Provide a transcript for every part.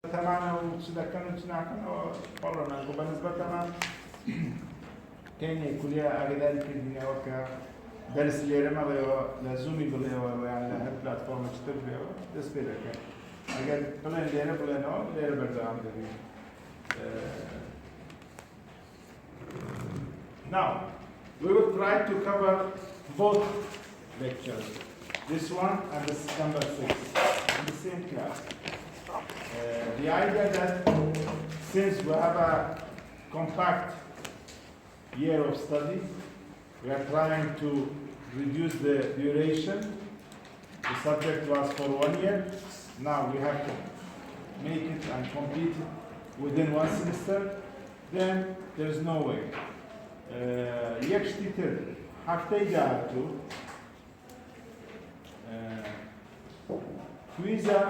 تماما وتذكرنا نحن قررنا بالنسبة لنا كان كلية أجداد الدنيا وكا درس اللي رمى لزومي بليه يعني هاد بلاتفورم تشتغل بيه دس بيه كان أجد بلين ليرة بلين أو ليرة برزام دبي. Now we will try to cover both lectures, this one and this number 6 in the same class. The idea that since we have a compact year of study, we are trying to reduce the duration. The subject was for 1 year. Now we have to make it and complete it within 1 semester. Then there's no way. Yekshtitir haftayı dağıtı كويزا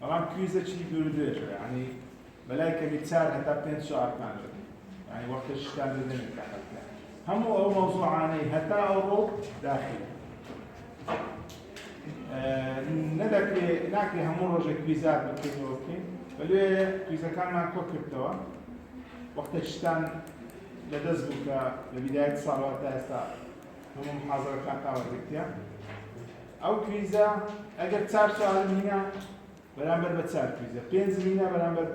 طبعا كويزا شيء بيردش يعني ملاك بيتسال حتى بتنسى سؤال كمان يعني وقت الشتاء بدنا نتحدث هم هو موضوع عني حتى أوروب داخلي ندك ناكل هم رجع كويزات بكتير اوكي بلوه كويزا كان مع كوكب توا وقت الشتاء لدزبك لبداية صلاة داستا هم محاضرة كانت أول أو كويزا أجر تسار سؤال هنا برامبر بتسار كويزا بينز هنا برامبر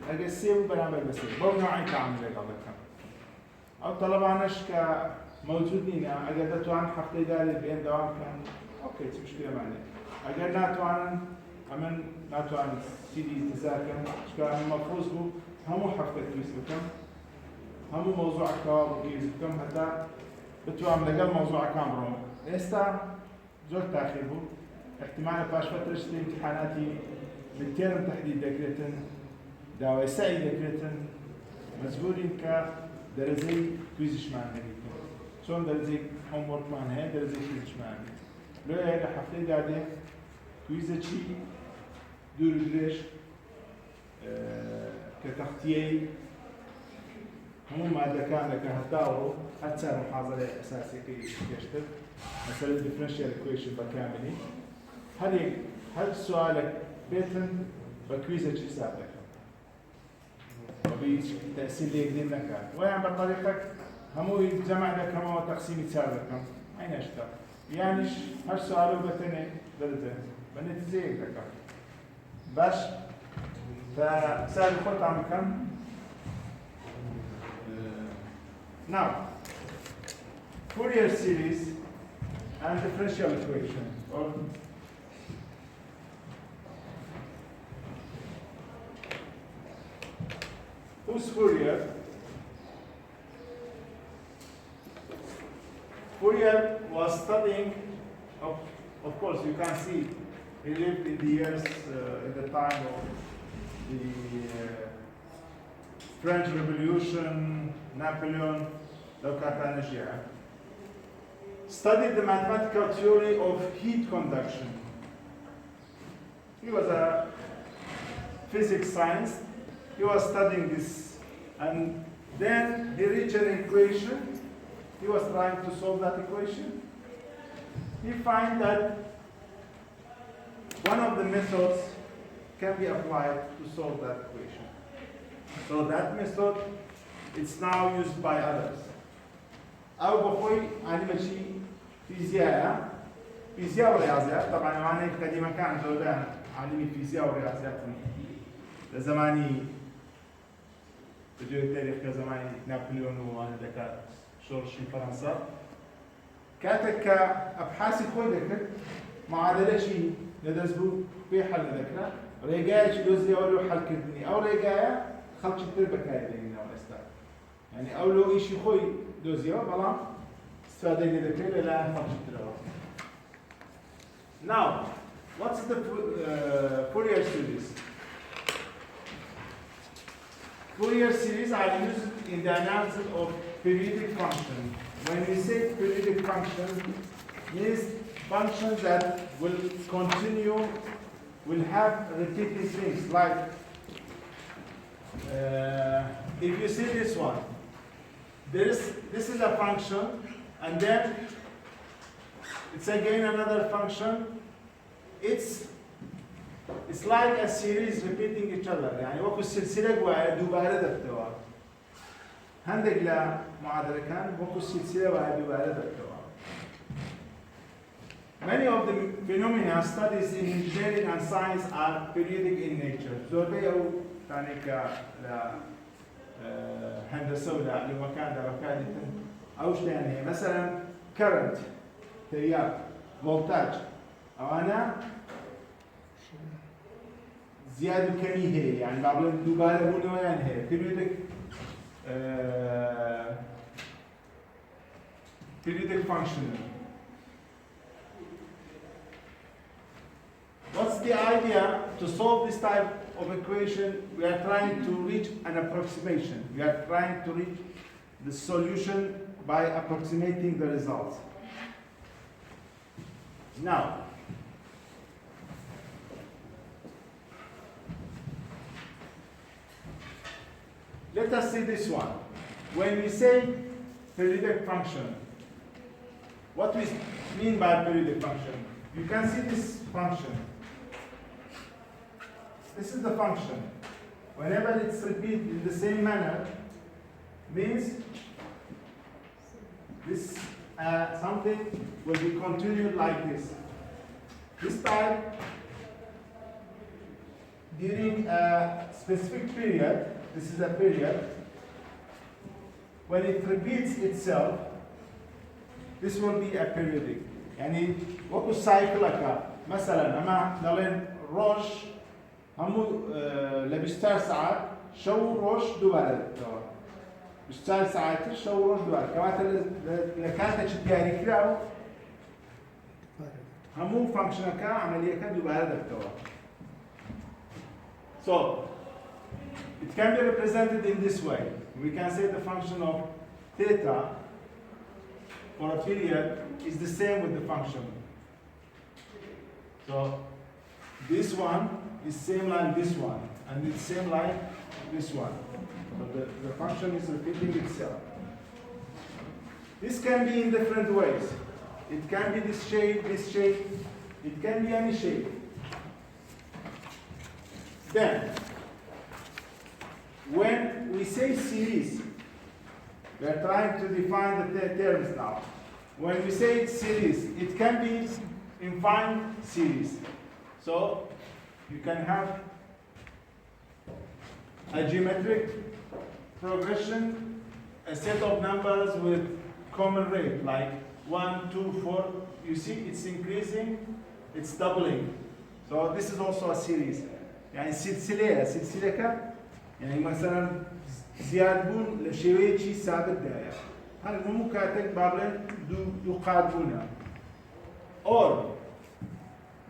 أجر سيو برامبر بسيو بو نوعي تعامل قبلك أو طلبانش كموجود هنا أجر دتوان حفتي داري بين دوام كان أوكي تمشكلة معني أجر ناتوان أمن ناتوان سيدي تساكن شكا المفروض بو همو حفتي كويز بكم همو موضوع كواب كويز بكم حتى بتوان لقل موضوع كامرون إستا زور تأخير بو احتمال باش فترة شتي امتحاناتي بالترم تحديد دكرتن داوي سعي دكرتن مزبورين كدرزي كويزش معنا شون درزي هوم ورك معنا هاي درزي كويزش معنا لو هاي حفتي دادي كويزة شي دور دريش كتختيي هم مادة كان لك هتداورو هتسار محاضرة أساسية كي يشتغل مثلا الديفرنشال ايكويشن بكامله هل سؤالك بيتن بكويزة شي سابقا وبيش تأثير لي يقدم لك ويعني بطريقك همو يجمع لك همو تقسيم سابقا أين أشتغل يعني هل سؤاله بتني بلدن بنتزيق لك باش فسأل خط عم كم now Fourier series and differential equation or who's Fourier? Fourier was studying, of course you can see he lived in the years in the time of the French Revolution, Napoleon, studied the mathematical theory of heat conduction. He was a physics science. He was studying this, and then he reached an equation. He was trying to solve that equation. He found that one of the methods can be applied to solve that equation. So that method it's now used by others. أو بخوي أنا ماشي فيزياء ورياضيات طبعا أنا قديما كان جودان عالمي فيزياء ورياضيات لزماني بدو التاريخ كزماني نابليون وأنا ذاك شورش في فرنسا كاتك أبحاثي خوي ذاك معادلة شيء ندرسه بحل ذاك رجاء شيء دوزي أولو حل كدني أو رجاء خلق التربة كايدين يعني أولو إشي خوي دوزيو بلا استفادة لذكرة لا خلق التربة. Now, what's the Fourier series? Fourier series are used in the analysis of periodic function. When we say periodic function, means functions that will continue, will have repeating things like if you see this one, this is a function, and then it's again another function. Its It's like a series repeating each other. يعني وكو السلسلة جوايا دوباره دكتوا. هندق لا معادلة كان وكو السلسلة جوايا دوباره دكتوا. Many of the phenomena studies in engineering and science are periodic in nature. زوربي أو ثاني لا هندسة ولا لمكان ده مكان أوش يعني مثلا current تيار voltage أو أنا زيادة كمية هي يعني بعضهم دوباره بونه يعني هي periodic functional. What's the idea to solve this type of equation? We are trying to reach an approximation. We are trying to reach the solution by approximating the results. Now, let us see this one. When we say periodic function, what we mean by periodic function? You can see this function. This is the function. Whenever it's repeated in the same manner, means this something will be continued like this. This time, during a specific period, this is a period, when it repeats itself, this will be a periodic. يعني وكو سايكل أكا مثلا أما دلين روش همو لبستار ساعات شو روش دوباره بستار ساعات شو روش دوباره كمان لكانت تشتغلي كده همو فانكشن أكا عملية كده دوباره دكتور. So it can be represented in this way. We can say the function of theta for a period is the same with the function. So this one is same like this one, and it's same like this one. So the function is repeating itself. This can be in different ways. It can be this shape, it can be any shape. Then, when we say series, we are trying to define the terms now. When we say series, it can be infinite series. So you can have a geometric progression, a set of numbers with common rate, like 1, 2, 4. You see it's increasing, it's doubling. So this is also a series. يعني سلسلة كا يعني مثلا زياد بون لشوية شيء ثابت داير. هل مو كاتك بابلن دو قاربونا. Or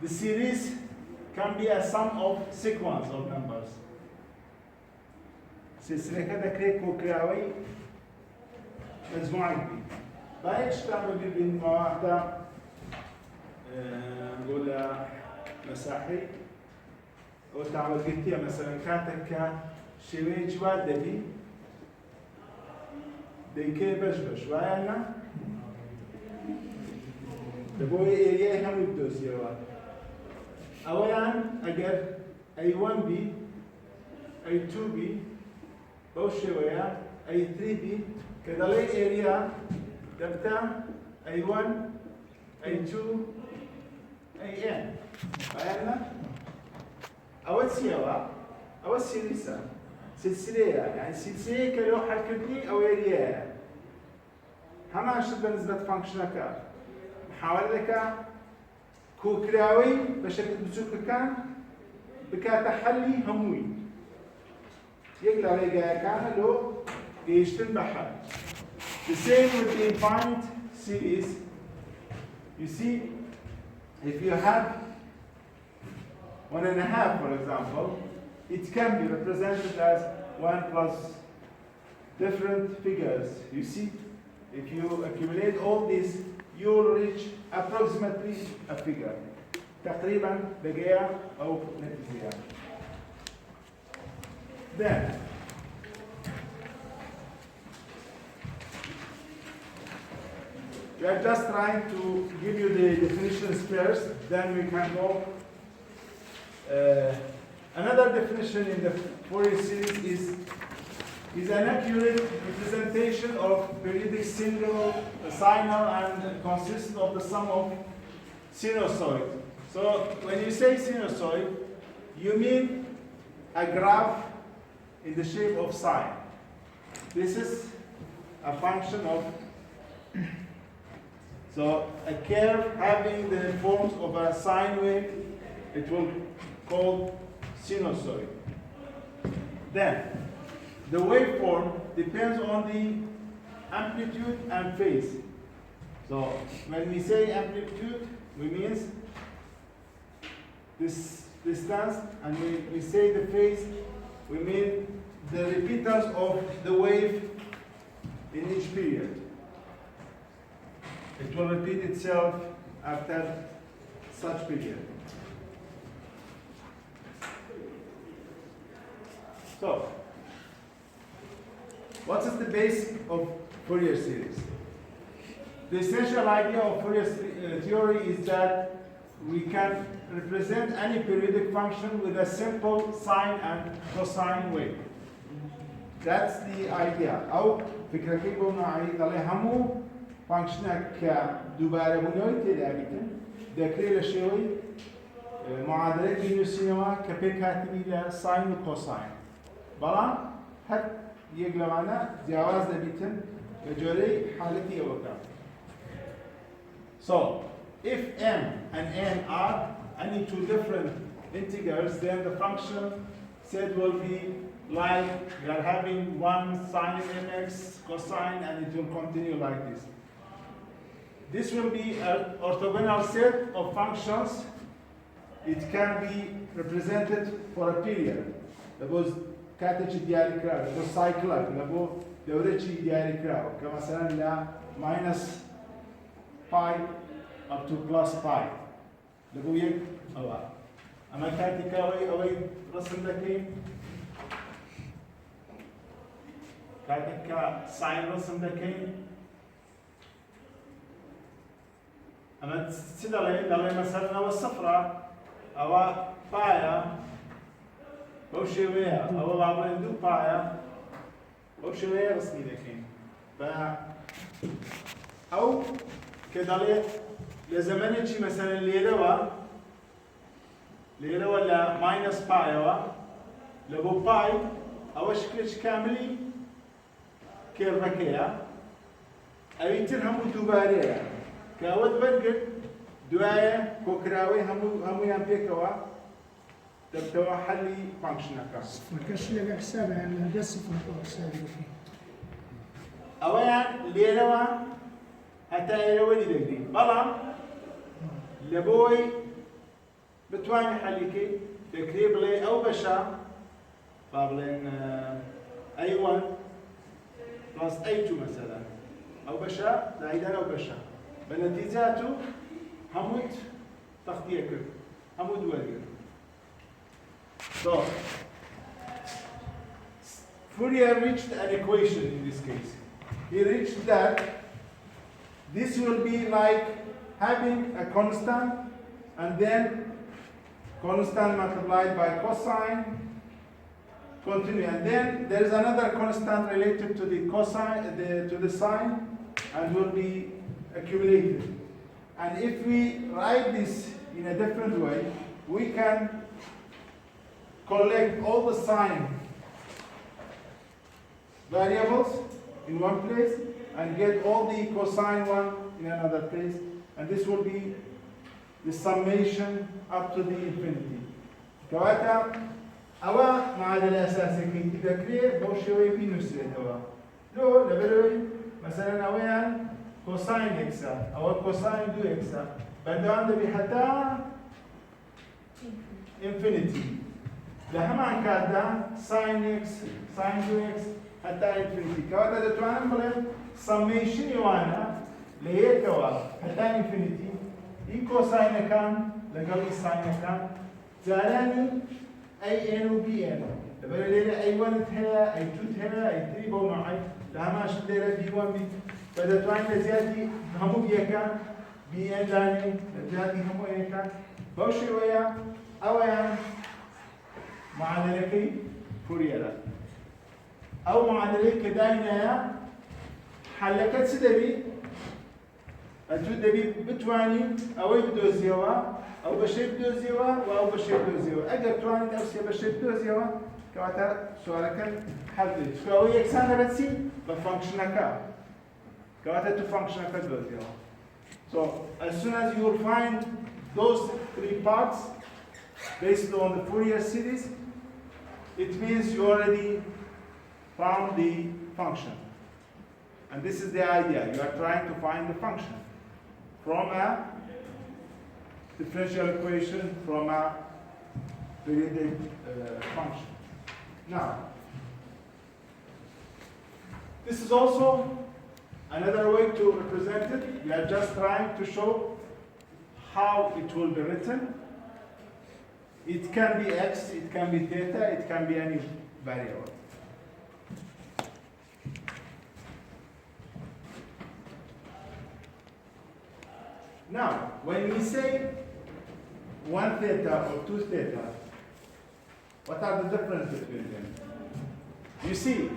the series can be a sum of sequence of numbers. سلسلة كذا كريك وكراوي مجموعة كبيرة. بايش تعمل بين مواقع نقول مساحي أو تعمل قلتيها مثلا كاتك شوية جواد دبي ديكي بش وأنا دبوي إياه هم يبدوس يروان أولاً أجر أي 1B أي 2B بوش شوية أي 3B كدلي إيريا دبتا أي 1 أي 2 أي N فأنا أول سيوا أول سلسلة سلسلة يعني سلسلة كلو حركتني أو إيريا هما شد بالنسبة فانكشنك محاولة لك كوكراوي بشكل بسوق كان بكاتحلي هموي يقلع رجع كان له يشتن بحر. The same with the infinite series. You see, if you have 1.5, for example, it can be represented as 1 plus different figures. You see, if you accumulate all these, you'll reach approximately a figure. تقريبا بقية أو نتيجة. Then, we are just trying to give you the definitions first, then we can go Another definition in the Fourier series is an accurate representation of periodic single signal and consists of the sum of sinusoid. So when you say sinusoid, you mean a graph in the shape of sine. This is a function of, so a curve having the forms of a sine wave, it will called sinusoid. Then, the waveform depends on the amplitude and phase. So, when we say amplitude, we mean this distance, and we say the phase, we mean the repeaters of the wave in each period. It will repeat itself after such period. So, what is the base of Fourier series? The essential idea of Fourier theory is that we can represent any periodic function with a simple sine and cosine wave. That's the idea. أو فكرة كيف نعيد عليه همو فانكشنك كدوبارة بنوي تلابيتن ذكري لشيوي معادلة بين السينما كبيك هاتبي لساين وكوساين. بلان هر يقلوانا جواز لبيتن بجوري حالتي أوكا. So, if m and n are any two different integers, then the function set will be like we are having one sine mx cosine, and it will continue like this. This will be an orthogonal set of functions. It can be represented for a period. لبوز كاتشي دياري كراو، لبوز سايكلر، لبو دورتشي دياري كراو، كمثلا لا minus pi up to plus pi. لبو يك أو أما كاتي كاوي أوي رسم لكين كاتي كا ساين رسم لكين أما تسيدالي مثلا أو الصفرة أو بايا أو شوية أو بابين دو بايا أو شوية رسمي لكين أو كدالي لزمانه شي مثلا ليرة ولا ماينس باي لبو باي أو شكلش كاملي كيرفكيا أبيتر همو دوبارية كاود برجر دواية كوكراوي همو ينبيكوا تبتوا حلي فانكشنكا. فكش لك حساب يعني الجسف والحساب فيه. أولا ليرة حتى يروي دقيقي. بلام لبوي بتواني حليكي تقريب لي أو بشا بابلين A1 plus A2 مثلا أو بشا زائدا أو بشا بنتيجاته هموت تغطية كرد هموت ورقة. So Fourier reached an equation in this case. He reached that this will be like having a constant and then constant multiplied by cosine, continue, and then there is another constant related to the cosine, to the sine, and will be accumulated. And if we write this in a different way, we can collect all the sine variables in one place and get all the cosine one in another place, and this will be the summation up to the infinity. كواتا أوا معادلة أساسية كي تذكري بوشوي بينوسية توا. لو لبروي مثلا أويان كوساين إكسا أو كوساين دو إكسا بدوان دبي حتى infinity. لهما كادا ساين إكس ساين دو إكس حتى infinity. كواتا دتوانا ملهم summation يوانا لهيكوا حتى infinity. إي كوساين كان لقبل ساين كان زالاني أي إن و بي إن لبلا ليلة أي 1 هلا أي 2 هلا أي 3 بو معي لها ماش ليلة بي 1 بي بدأ تواني لزيادي همو بي كان بي إن داني لزيادي همو إن كان بوشي ويا أويا معادلة فوريرا أو معادلة كداينا حلقت سدبي أتودبي بتواني أو بدو زيوا أو بشي بدو زيوا أو بشي بدو زيوا أجر تواني أو سي بشي بدو زيوا كواتا سؤالك حل فهو يكسان بتسي بفانكشنك كواتا تو فانكشنك بدو زيوا. So as soon as you will find those three parts based on the Fourier series, it means you already found the function. And this is the idea. You are trying to find the function from a differential equation from a periodic function. Now, this is also another way to represent it. We are just trying to show how it will be written. It can be x, it can be theta, it can be any variable. Now, when we say 1 theta or 2 theta, what are the differences between them? You see,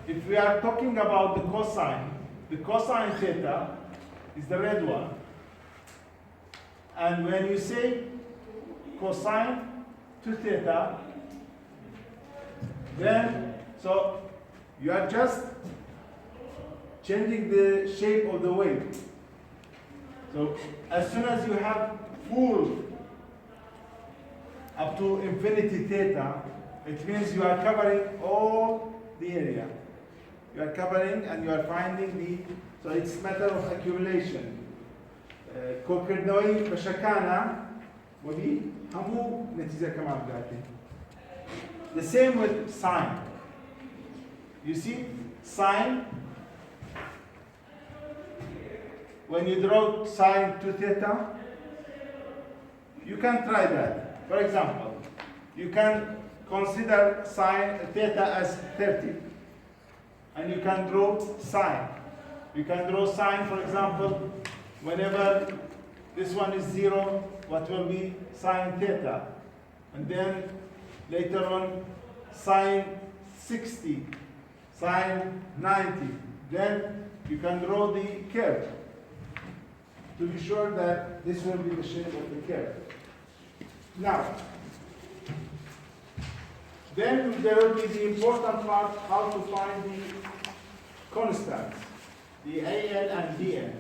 if we are talking about the cosine theta is the red one. And when you say cosine 2 theta, then, so you are just changing the shape of the wave. So as soon as you have full up to infinity theta, it means you are covering all the area. You are covering and you are finding the, so it's a matter of accumulation. كوكردوي بشكانا ودي همو نتيجة كمان بتاعتي. The same with sine. You see, sine. When you draw sine 2 theta, you can try that. For example, you can consider sine theta as 30, and you can draw sine. You can draw sine, for example, whenever this one is 0, what will be sine theta? And then later on, sine 60, sine 90. Then you can draw the curve to be sure that this will be the shape of the curve. Now, then there will be the important part, how to find the constants, the AN and BN.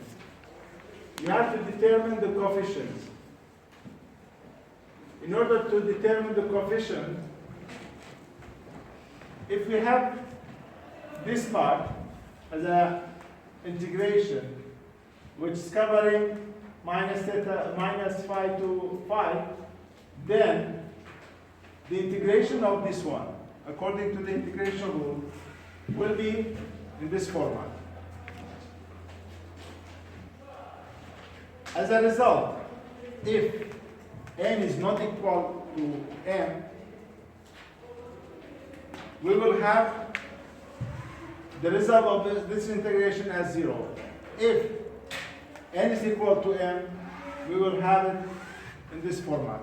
You have to determine the coefficients. In order to determine the coefficient, if we have this part as an integration, which is covering minus theta, minus phi to phi, then the integration of this one, according to the integration rule, will be in this format. As a result, if n is not equal to m, we will have the result of this integration as 0. If n is equal to m, we will have it in this format.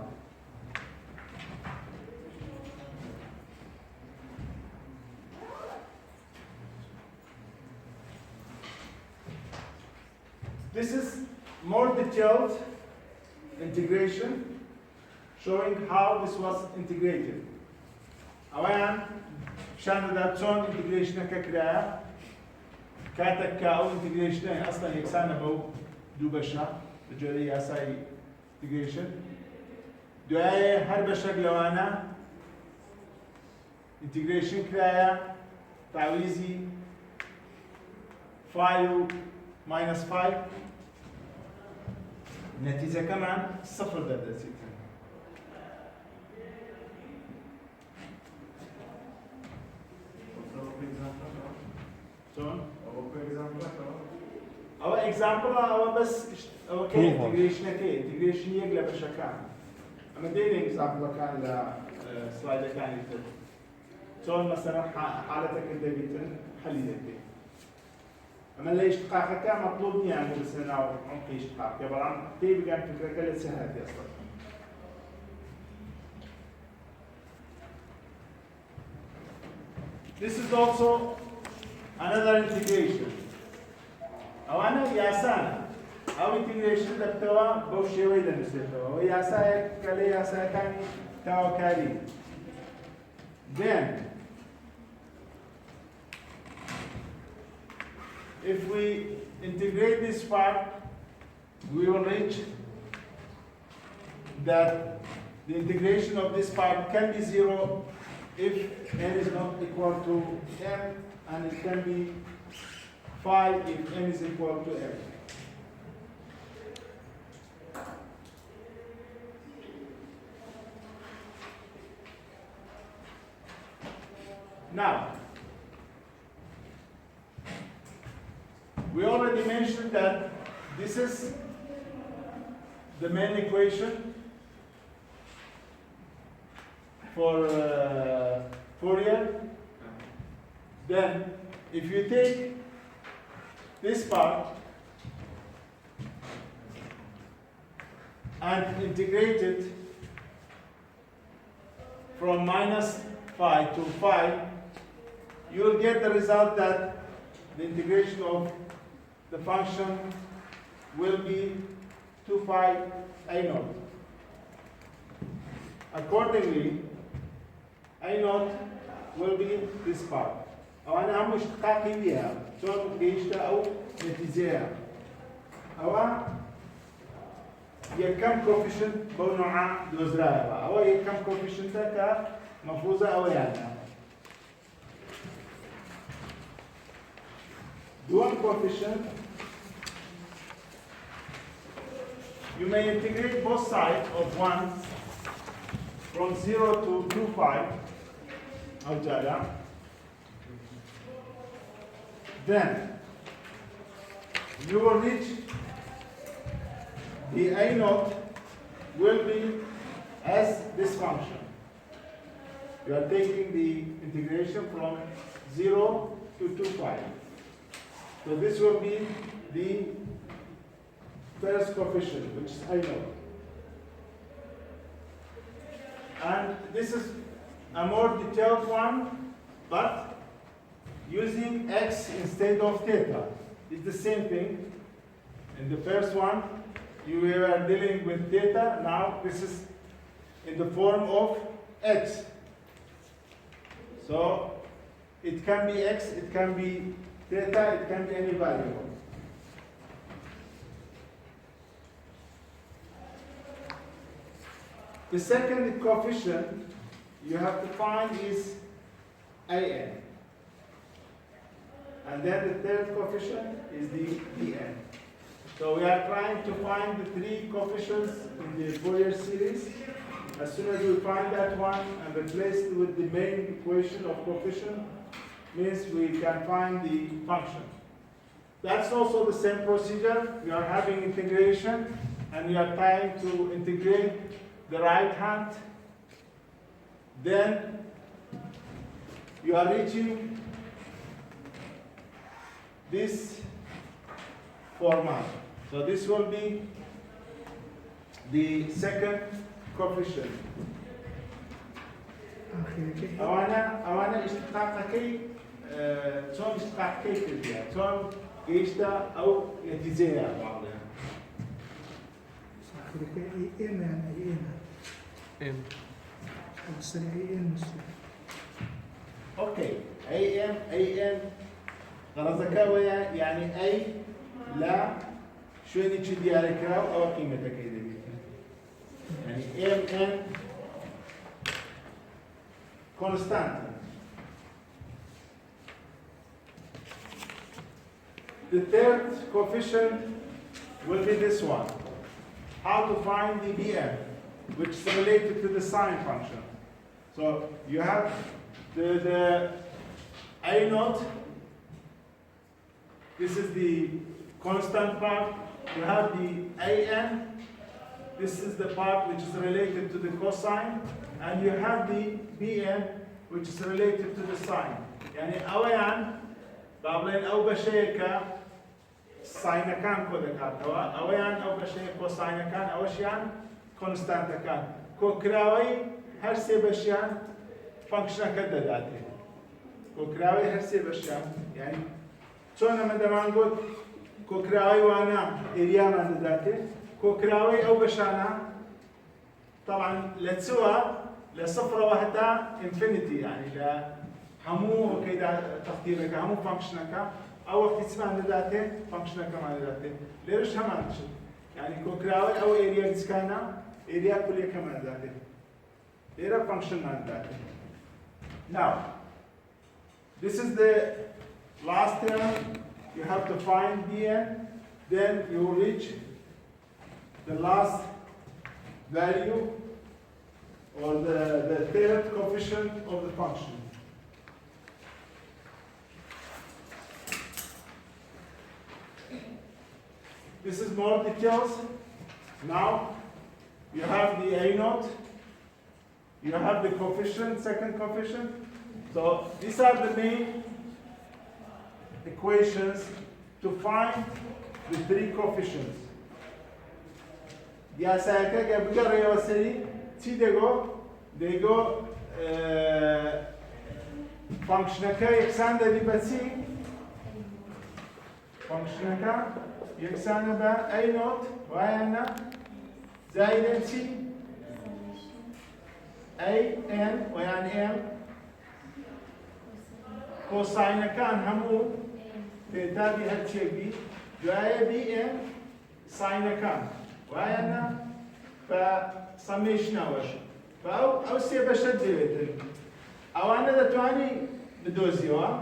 This is more detailed integration showing how this was integrated. أولاً شان داتون integration ككراء كاتك أو integration أصلاً يكسان بو دو بشا بجوري أساي integration دعاية هر بشك لوانا integration كراء تعويزي 5 minus 5 نتيجة كمان 0 درجة ستة. أو example أو بس أو كي integration كي integration يقلب بشكل. أما ديني example كان لا سلايد كان يتر. شلون مثلا حالتك أنت بيتن حليتك. أما اللي اشتقاقك كان مطلوب مني أنا بس أنا عمقي اشتقاق. يبغى عم تيجي كان فكرة كلا سهلة أصلا. This is also another integration. أولا ياسانا أو integration دكتوا بوشيوي دنسيتوا وياسا كلي ياسا كاني تاو كالي. Then if we integrate this part, we will reach that the integration of this part can be 0 if n is not equal to m, and it can be 5 if n is equal to m. Now, we already mentioned that this is the main equation for Fourier. Then, if you take this part and integrate it from minus phi to phi, you will get the result that the integration of the function will be 2 phi a naught. Accordingly, a naught will be this part. أو أنا هم اشتقاقي بها شلون قيشتها أو نتيجتها أو يكم coefficient بنوع دوزراها أو يكم coefficient كمفروضة أو يعني one coefficient, you may integrate both sides of 1 from 0 to 2 phi أو جاية. Then you will reach the a naught will be as this function. You are taking the integration from 0 to 2 phi. So this will be the first coefficient, which is a naught. And this is a more detailed one, but using x instead of theta. It's the same thing. In the first one, you were dealing with theta. Now this is in the form of x. So it can be x, it can be theta, it can be any variable. The second coefficient you have to find is an. And then the third coefficient is the dn. So we are trying to find the three coefficients in the Fourier series. As soon as we find that one and replace it with the main equation of coefficient, means we can find the function. That's also the same procedure. We are having integration, and we are trying to integrate the right hand. Then you are reaching this format. So this will be the second coefficient. أنا اشتقاقي شلون اشتقاقي كذا شلون قيشته أو نتيجة بعضها. أوكي AM غرضك ويا يعني أي لا شو نيجي ديالك أو قيمتك إذا يعني MN constant. The third coefficient will be this one. How to find the BM, which is related to the sine function. So you have the A naught. This is the constant part. You have the AN. This is the part which is related to the cosine. And you have the BN, which is related to the sine. يعني أويان قابلين أو بشيء ساين كان كذا كاتوا أويان أو بشيء كوساين كان أوشيان كونستانت كان كوكراوي هر سي بشيان فانكشن كذا ذاته كوكراوي هرسي بشام يعني شون لما دمان قلت كوكراوي وانا اريا من ذاته كوكراوي او بشانا طبعا لتسوى لصفر وحتى انفينيتي يعني لا همو كيدا تقديرك همو فانكشنك او وقت تسمع ذاته فانكشنك مع ذاته ليش هم يعني كوكراوي او اريا ديسكانا اريا كلها كمان ذاته اريا فانكشن مع ذاته. Now this is the last term. You have to find dn, then you reach the last value or the third coefficient of the function. This is more details. Now you have the a naught, you have the coefficient, second coefficient. So these are the main equations to find the three coefficients. Ya sayaka gabgar reyoseri ti dego functionaka yeksan da libati functionaka yeksan ba a naught wa yana زائد t a n و يعني m كوساين كان همو تابي هالشيء جاي بي ام ساين كان وأنا فسميشنا وش فأو سي بشد ديوتر أو أنا دتواني بدوزيوا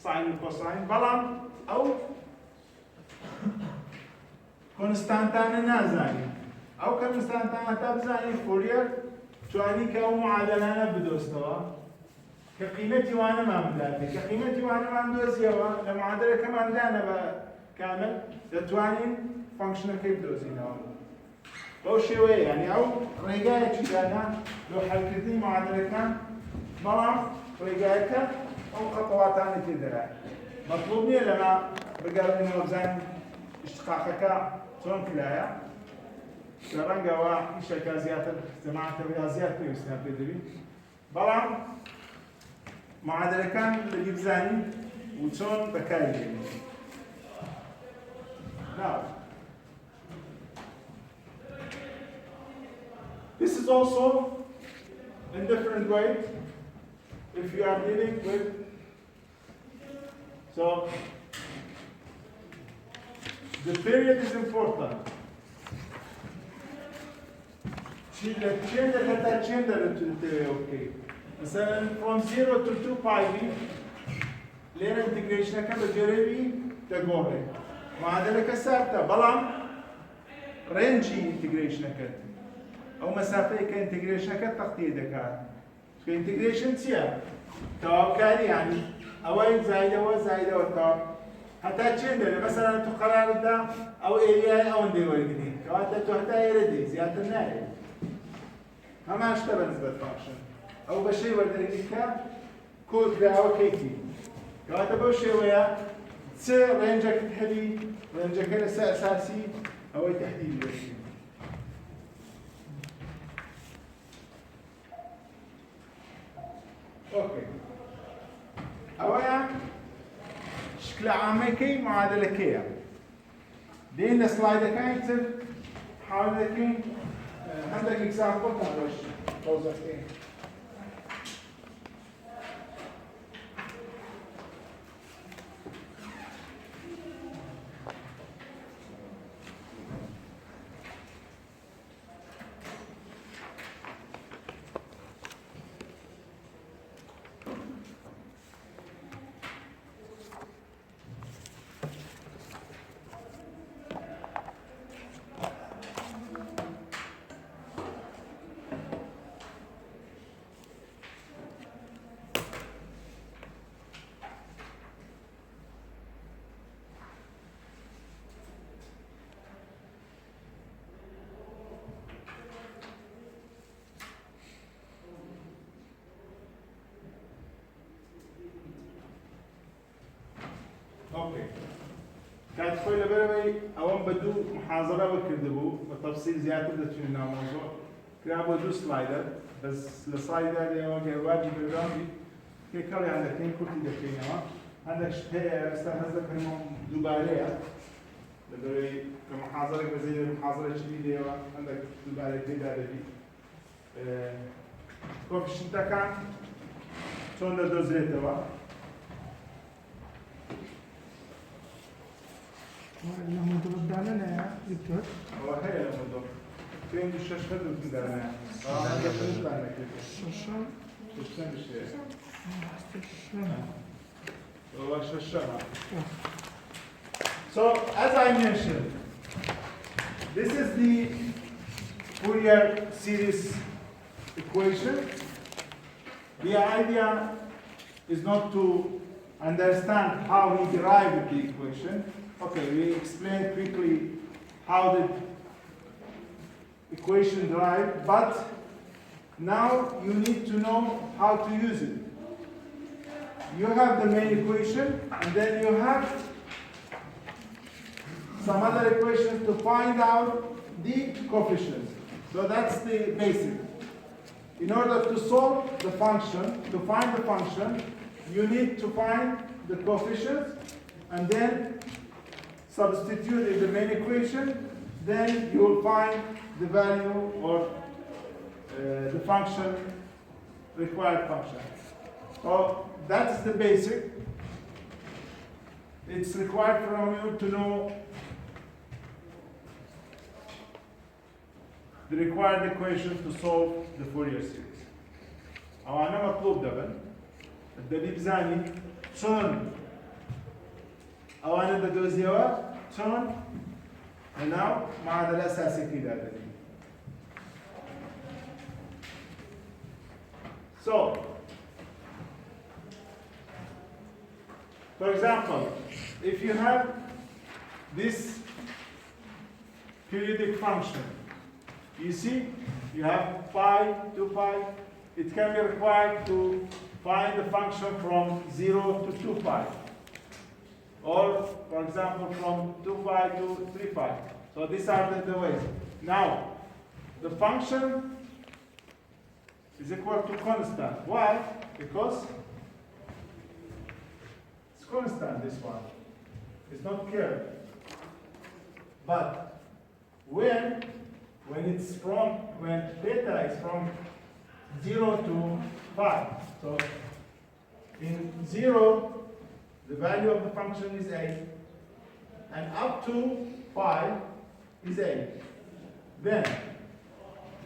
ساين وكوساين بلام أو كونستانتان نازاني أو كونستانتان تبزاني فورير تواني كأو معادلة بدوستوا كقيمتي وانا ما مداتي كقيمتي وانا ما مدوزيوا لمعادلة كمان دانا كامل دتوانين فانكشنال كيف دوزينها أو شيء يعني أو رجاء تجانا لو حلقتي معادلة كان مرام رجاءك أو خطوات ثانية تدرى مطلوبني لما بقرب إنه مبزان اشتقاقك شلون كلايا كرنجا واحد شيء زيادة جماعة الرياضيات بيوسنا بدري مرام معادلة كان اللي بزاني وشون بكاي. Now, this is also in different way if you are dealing with, so the period is important. Okay. مثلا from 0 to 2 pi b لين integration كم بجربي تقولي معادلة كسرتها بلام رينجي انتجريشن كت او مسافه كانتجريشن كت تقطيع دكات كانتجريشن تيا توكالي يعني اوين زايده وزايده وتو حتى تشندر مثلا تو قرار ده او اريا او ندير جديد كواتا تو حتى يردي زياده النهايه ما اشتبه نسبه فانكشن او بشي وردريكا كود او كيكي كواتا بوشي ويا تصير رينجك تحدي رينجك الاساسي او تحديد الشيء. اوكي اولا شكل عامي كي معادله كي دين السلايد كاين تصير حاول كي عندك اكزامبل تاع واش توظف اوكي كانت خويا لبربي اوان بدو محاضره بكذبوا بتفصيل زياده في الموضوع كان بدو سلايدر بس السلايدر اللي هو واجب الرامي كي كاري عندك كين كورتي دكينوا عندك شتاء استهزك هم دوبارية لبري كمحاضرة بزي المحاضرة شديدة عندك دوبارية كده دبي كوفيشنت كان شون دوزريتوا لما تبدأ لنا يا دكتور هو هي الموضوع فين الشاشة في درنا هذا شو بعمل كده الشاشة شاشة مش الشاشة هو شاشة So as I mentioned this is the Fourier series equation. The idea is not to understand how he derived the equation. Okay, we explained quickly how the equation derived, but now you need to know how to use it. You have the main equation, and then you have some other equations to find out the coefficients. So that's the basic. In order to solve the function, to find the function, you need to find the coefficients and then substitute in the main equation, then you will find the value or the function, required function. So that's the basic. It's required from you to know the required equations to solve the Fourier series. أو أنا مطلوب دبل الدبي بزاني شون أو أنا بدوزيوا شون هنا معادلة الأساسي كده دبي. So, for example, if you have this periodic function, you see, you have pi, 2 pi. It can be required to find the function from 0 to 2 pi. Or, for example, from 2 pi to 3 pi. So these are the ways. Now, the function is equal to constant. Why? Because it's constant, this one. It's not curved. But when theta is from 0 to 5. So in 0, the value of the function is a, and up to 5 is a. Then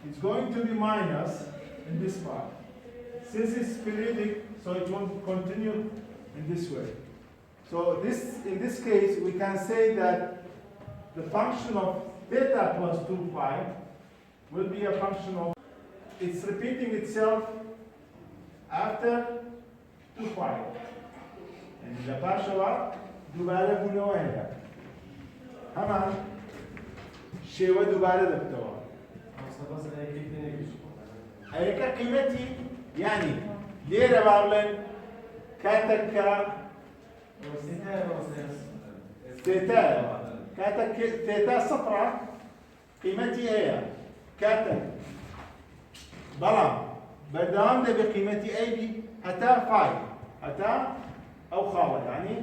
it's going to be minus in this part. Since it's periodic, so it won't continue in this way. So in this case, we can say that the function of theta plus 2 pi will be a function of, it's repeating itself after 2 pi. And the partial دوباره بنوعه همان شیوه دوباره دکتور هيك قيمتي يعني ليه ربارلن كاتك تيتا كاتك تيتا صفرة قيمتي هي كاتك بلام بردام ده بقيمتي اي بي حتى فاي حتى او خالة يعني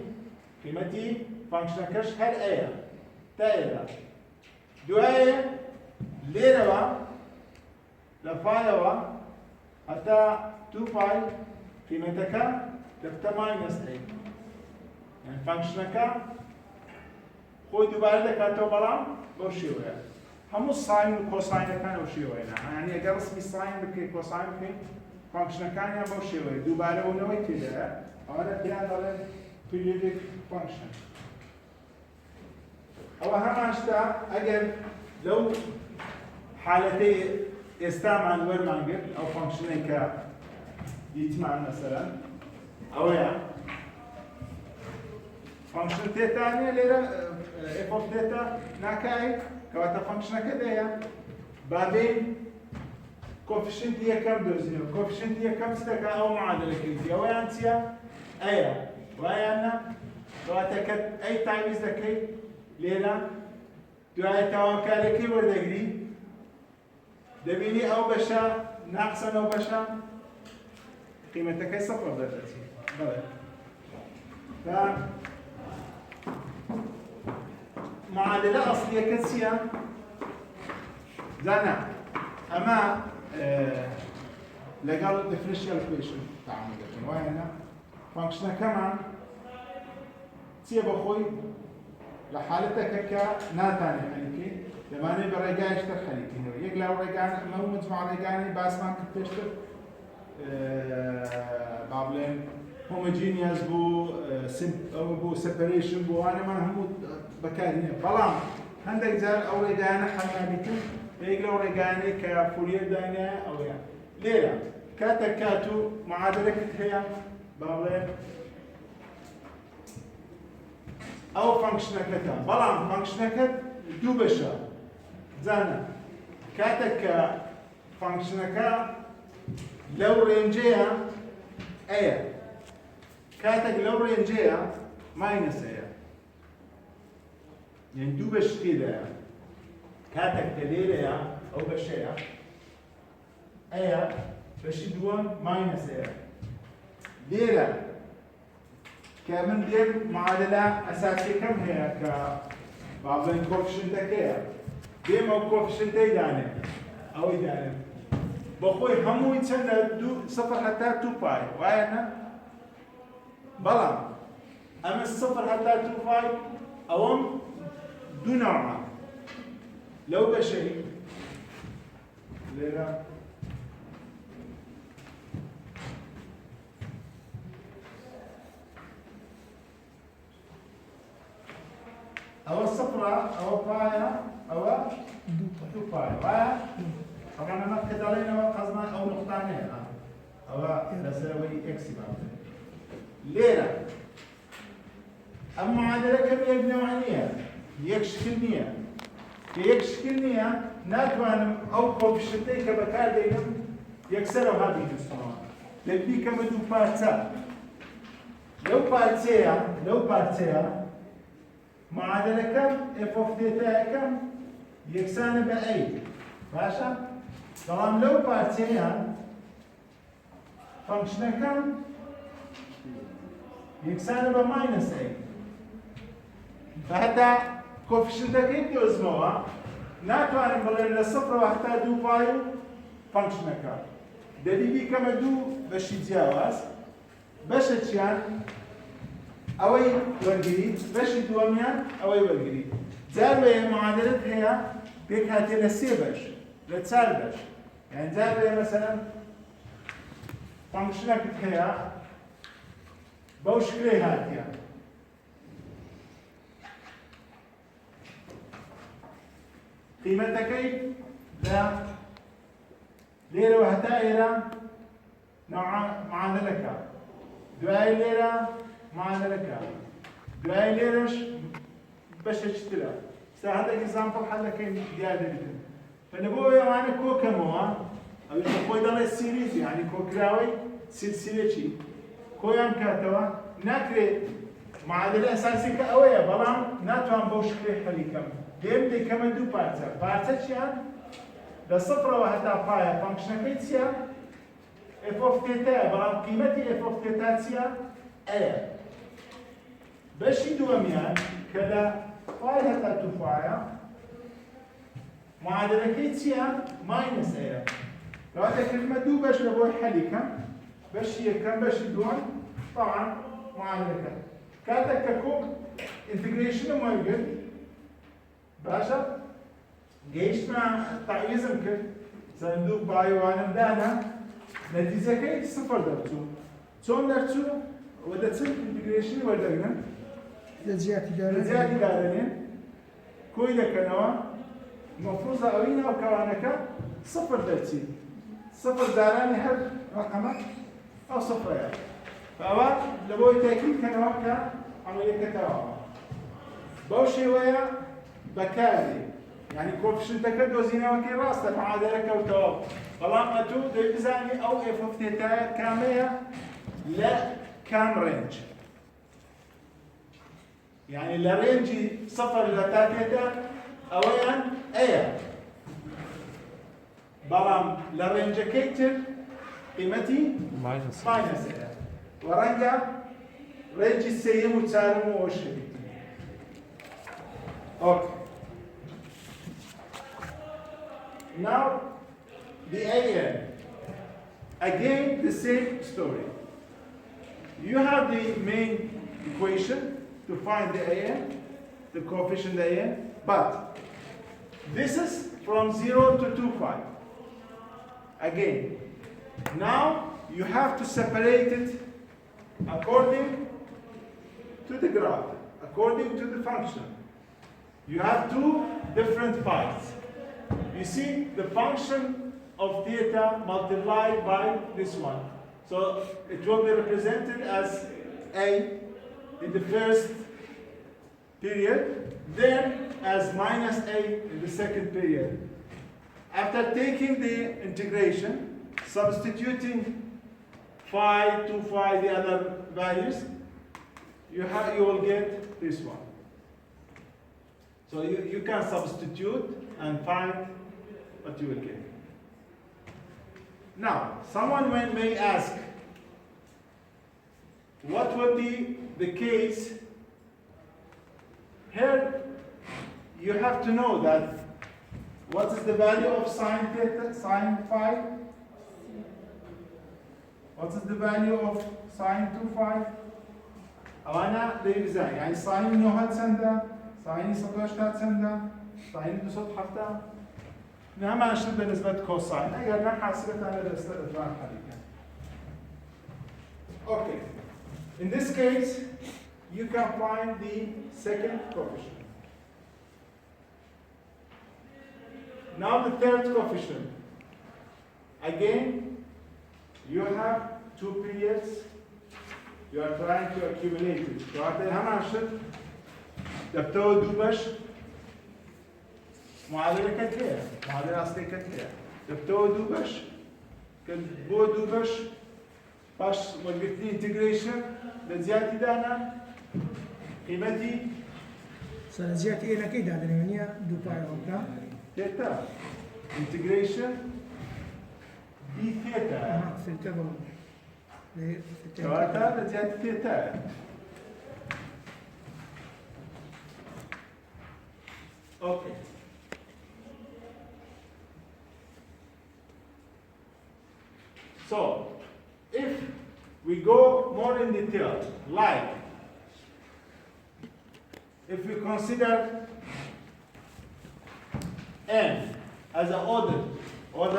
قيمتي فانكشن كش هل ايه تايلا دواية ليروا لفايوا حتى 2 باي قيمتك دفتا ماينس اي يعني فانكشنك خو دوباره دكاتو بلام بوشيوه همو ساين وكوساين كان وشيوه يعني اگر اسمي ساين بكي كوساين بكي فانكشن كان يا بوشيوه دوباره ونوي كده انا بيان داره periodic function او هم اشتا اگر لو حالتي استعمل ورمانجر او فانكشن ك يتمان مثلا او يعني فانكشن تيتا ليرا اف اوف تيتا ناكاي كواتا فانكشن كده بعدين كوفيشنت هي كم دوزنيو كوفيشنت هي كم ستكا او معادله كيتي او انسيا ايا وايانا كواتا كت اي تايمز دكي ليرا دعاء توكالكي وردغري دبيني او بشا ناقصا او بشا قيمتك صفر دلوقتي بلى ف معادلة أصلية كسية زانا أما لقال differential equation تعمل لكن وين فانكشن كمان تسيب أخوي لحالتك كناتاني حليكي لما نبي رجع يشتر حليكي يقلع رجع ما هو مجموعة رجعني بس ما كنت تشتر بابلين homogeneous بو separation بو أنا ما هم بكارين فلان عندك زال أو رجعنا حمالكم يقلع رجعني كفولير داينا أو يعني ليلة كاتو معادلة هي بابلين أو فانكشنك بلان فانكشنك دو بشر زانا كاتك فانكشنك لو رينجيا ايه كاتك لو رينجيا ماينس ايه يعني دو بش كده كاتك تليلة او بشيا ايه بشي دوان ماينس ايه ليلة كمن دير معادلة أساسية كم هي كبعضين كوفشنتك هي ديم أو كوفشنتي داني أو داني بخوي همو يتسنى صفر حتى 2 باي وأنا بلا أما الصفر حتى 2 باي أوم دو نوعا لو بشيء ليرا أو الصفرة أو بايا أو دو باي طبعا أنا كدالين أو قصنا أو نقطانين أو نساوي إكس بعد ليرة أما معادلة كم يجنوانية يكشكلنية كيكشكلنية ناتوان أو كوفشتي كبكار دينم يكسروا هذه الصناعة لبي كم دو بارتا لو بارتيا معادلة كم اف اوف ثيتا كم يكسان بأي باشا طالما لو بارتيان فانكشن كم يكسان بماينس اي فحتى كوفيشنتك انت ازموها ناتواني بلين لصفر وحتى دو بايو فانكشن كم دلي بي كما دو باش يتجاوز باش تشان اوي ورقري باش دواميان اوي ورقري زاوية معادلة هي بيك هاتي لسيبش لتسالبش يعني زاوية مثلا فانكشنك هي بوشكري هاتيا قيمتك لا ليرة وحتى نوع معادلة دواي ليرة معادلة دواي ليرش باش تشتري هذا اكزامبل حل كاين ديال ديتن فنبغوا يعني كو كموا او يقول ضل السيريز يعني كو كراوي سلسله شي كو يام كاتوا ناكري معادله اساسيه كاويه بلان ناتوان بوشكلي حليكم ديم دي كمان دو بارتا شيان ده صفر وحتى باي فانكشن كيتسيا اف اوف تيتا بلان قيمتي اف اوف تيتا تسيا اي باش يدوميان كذا باي حتى تفايا معادلة كيتسيا ماينس ايه لو هذا كلمة دو باش لبوي حليكا باش هي كم باش يدون طبعا معادلة كاتك ككوب انتجريشن ما يقول باشا جيش مع تعويض ممكن صندوق بايو وانا دانا نتيجة كي صفر درتو ثم درتو وده تصير انتجريشن وردقنا زيادة دارين كويدا كنوا مفروض أوينا وكوانك صفر درتي صفر داراني هر رقمك أو صفر يعني فأوا لبوي تأكيد كنوا كعملية كتوا بوشي ويا بكاري يعني كوفشنتك دوزينا وكي راستا معادلة كوتوب بلام أتو دي بزاني أو اف اوف تيتا كامية لا كام رينج يعني لرينجي صفر لتاتيتا اولا ايه بلام لرينج كيتر قيمتي ماينس ماينس ايه ورنجا ريجي السيم وتسالم وشبي اوكي now the AN again the same story you have the main equation to find the AN the coefficient AN but this is from 0 to 2,5 again now you have to separate it according to the graph, according to the function. You have two different parts. You see the function of theta multiplied by this one. So it will be represented as A in the first period, then as minus A in the second period. After taking the integration, substituting phi to phi the other values, you will get this one. So you can substitute and find what you will get. Now, someone may ask, what would be the case? Here, you have to know that what is the value of sine theta, sine phi? What is the value of sine 2 phi? أنا بيجزاي يعني ساين نوهات سندا ساين 16 سندا ساين 207 نعم عشان بالنسبة كوساين أجل نحاسبة أنا باستخدام حريقة. Okay. In this case, you can find the second coefficient. Now the third coefficient. Again, you have two periods. You are trying to accumulate it. So after هماشت دبتو دوبش معادلة كتير معادلة أصلية كتير دبتو دوبش كان بو دوبش باش وقتني integration لزيادة دانا قيمتي سنزيات إيه لكيد هذا يعني دو باي أوكا ثيتا integration دي ثيتا في التبع سواء لزيادة ثيتا Okay. So, if we go more in detail, like, if we consider n as an order, or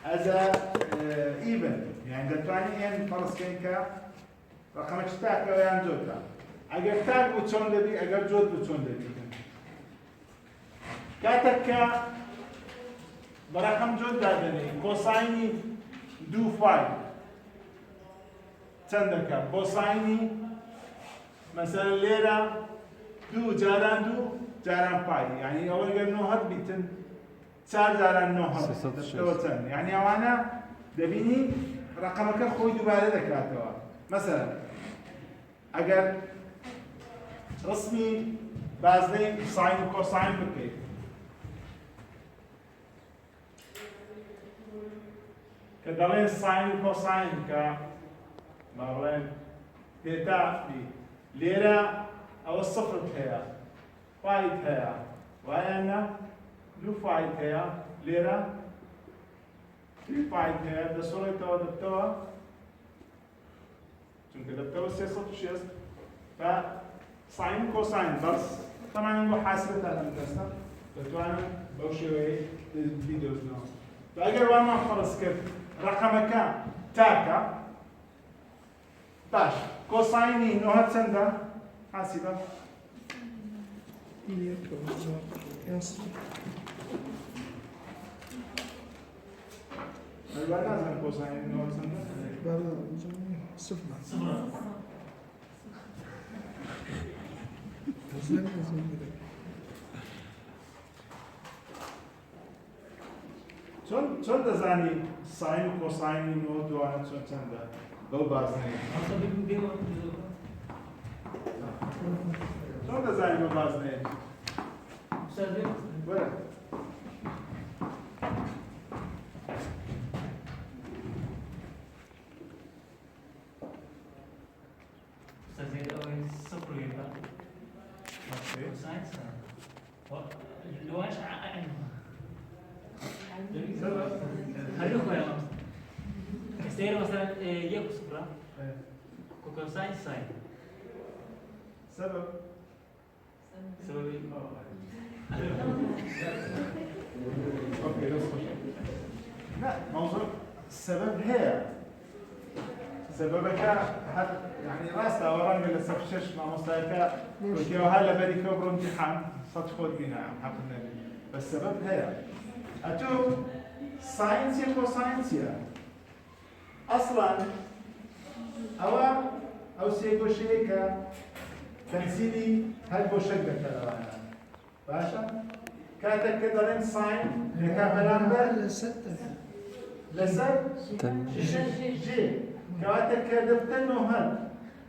as a even, يعني دتواني n فرض كينكا رقم اشتاك ويان جوتا. اگر تاك بتشون دبي اگر جود بتشون دبي. كاتك برقم جود دادني كوسايني دو فاي تندك كوسايني مثلا ليرة دو جاران فاي يعني اول قبل نوهد بيتن تسار جاران نوهد يعني اوانا دبيني رقمك خوي دوباره ذكراتوا مثلا اگر رسمي بازني ساين وكوساين بكي كدلين ساين وكوساين كا مغلين ثيتا بي ليرة او الصفر هي فايد هي وانا لو فايد هي ليرة في فايد هي بصورة دبتوا چونك دبتوا سيصد وشيص فساين كوساين بس طبعا المحاسبة على المدرسة بتوانا بوشي الفيديوز نو فأجر وانا خلص كيف رقمك تاكا باش كوسايني نوهات سندا حاسبة الوانا زن كوسايني نوهات سندا صفر چون دزانی ساین و کوساین نو دوانه چون چنده دو بازنه چون دزانی دو بازنه بره كوساين ساين لو ايش عنه خلوه يا مصر يصير مثلا يكو صفرة كوساين ساين سبب سبب اوكي لا موضوع السبب هي سببك يعني راسها وراني لسفشش مع مستويك قلت هلا بدي كبر امتحان صدقوا بنا حق النبي بس السبب هي اتو ساينس يكو ساينس يا اصلا او سيكو شيكا تمثيلي هل بوشك باشا كاتك كدرين ساين لكابلان بل لسه جي كواتك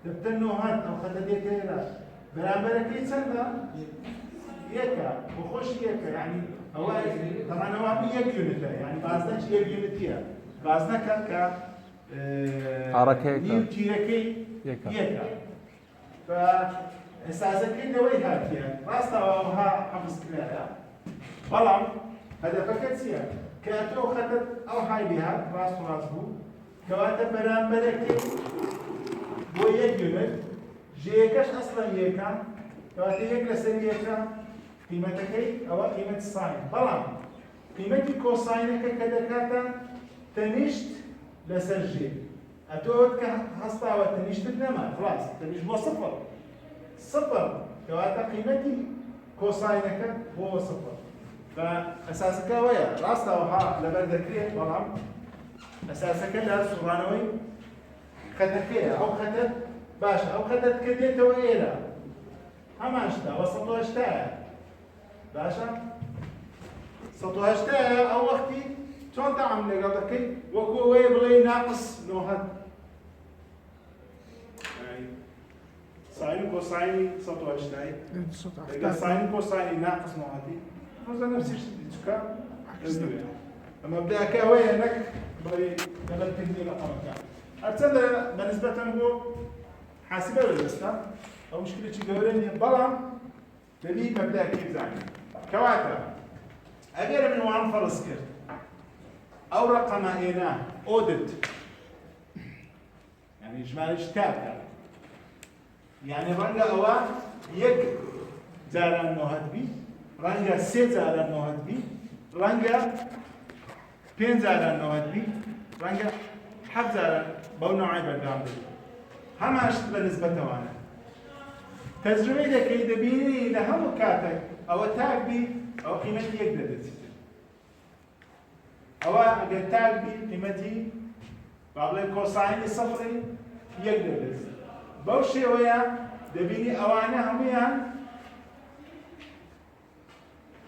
دبتنو هاد او خددي كيرا برامبرك يتسنى يكا وخش يكا يعني هو طبعا هو يك يونت يعني بازنك يك يونتيا بازنك ك حركه نيو تيركي يكا فاساسا كده وين هاتيا راستا وها حفظ كلها بلام هذا فكت سيا كاتو خدت او هاي بها راس بو كواتب برامبرك بو يك يونت جيكاش اصلا يكا كواتب يك لسن يكا قيمتك او قيمه الساين بلام قيمتي كوساينك كدكاتا تنشت لسجل اتوت كهستا وتنشت بنما خلاص تنشت بو صفر كواتب قيمتي كوساينك هو صفر فاساسك ويا راستا وها لبردكريه بلام اساسك لها سورانوي خدكيه او خدت باشا او خدت كديته ويلا هماشتا وسطو اشتا باشا سطو اشتا او وقتي شلون تعمل قدرك وكو وي بغي ناقص نوهد يعني ساين كوساين سطو اشتاي اذا ساين كوساين ناقص نوهدي هذا نفس الشيء اما بدأ كاوي هناك بغي قبل تقدير رقمك أرسل بالنسبة له حاسبة ولا لسه أو مشكلة شيء قولني بلام تبي مبدأ كيف زعني كواتا أغير من وان فرص كرت أو رقم إينا أودت يعني إجمالي اشتاك يعني رنجا أوا يك زاران نوهد بي رنجا سي زاران نوهد بي رنجا بين زاران نوهد بي رنجا حب زاران بو نوعي بردام بي هماش بالنسبة وانا تجربة كي دبيني لهم كاتك أو تاك بي أو قيمتي يقدر تسيطر أو أقل تاك بي قيمتي بابلي كوساين صفري يقدر تسيطر بوشي ويا دبيني أوانا هميان